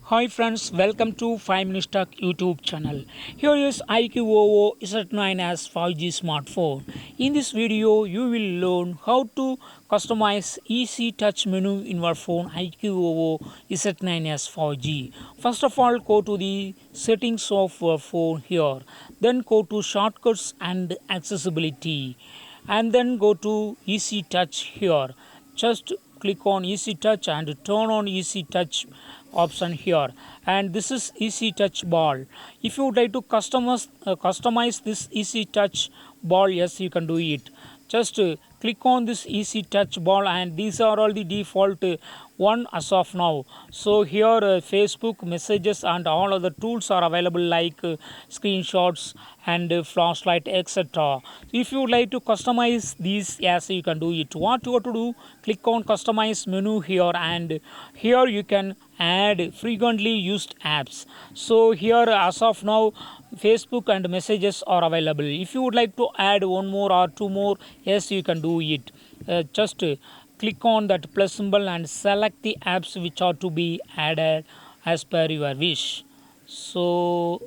Hi friends, welcome to 5 Minutes Tech YouTube channel. Here is iQOO Z9s 5G smartphone. In this video, you will learn how to customize easy touch menu in your phone iQOO Z9s 5G. First of all, go to the settings of your phone here. Then go to shortcuts and accessibility. And then go to easy touch here. Just click on easy touch and turn on easy touch option here, and this is easy touch ball. If you would like to customize this easy touch ball, yes, you can do it. Just click on this easy touch ball, and these are all the default one as of now. So here Facebook messages and all other tools are available, like screenshots and flashlight, etc. If you would like to customize these, yes, you can do it. What you have to do, click on customize menu here, and here you can add frequently used apps. So here as of now, Facebook and messages are available. If you would like to add one more or two more, yes, you can do it. Just click on that plus symbol and select the apps which are to be added as per your wish. So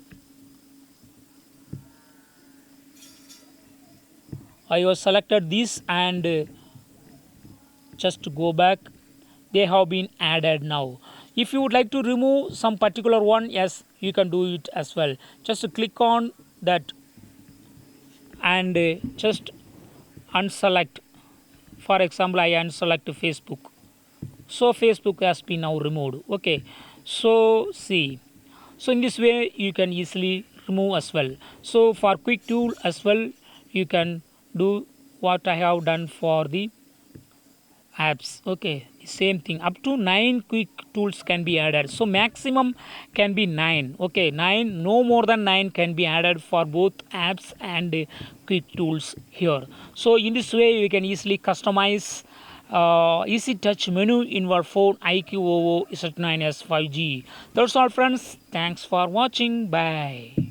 I have selected this, and just go back. They have been added now. If you would like to remove some particular one, yes, you can do it as well. Just click on that and just unselect. For example, I unselect Facebook. So Facebook has been now removed. Okay. So see. So in this way you can easily remove as well. So for quick tool as well, you can do what I have done for the apps. Okay, same thing. Up to 9 quick tools can be added. So maximum can be 9. Okay, 9, no more than 9 can be added for both apps and quick tools here. So in this way you can easily customize easy touch menu in your phone iQOO Z9s 5G. That's all friends. Thanks for watching. Bye.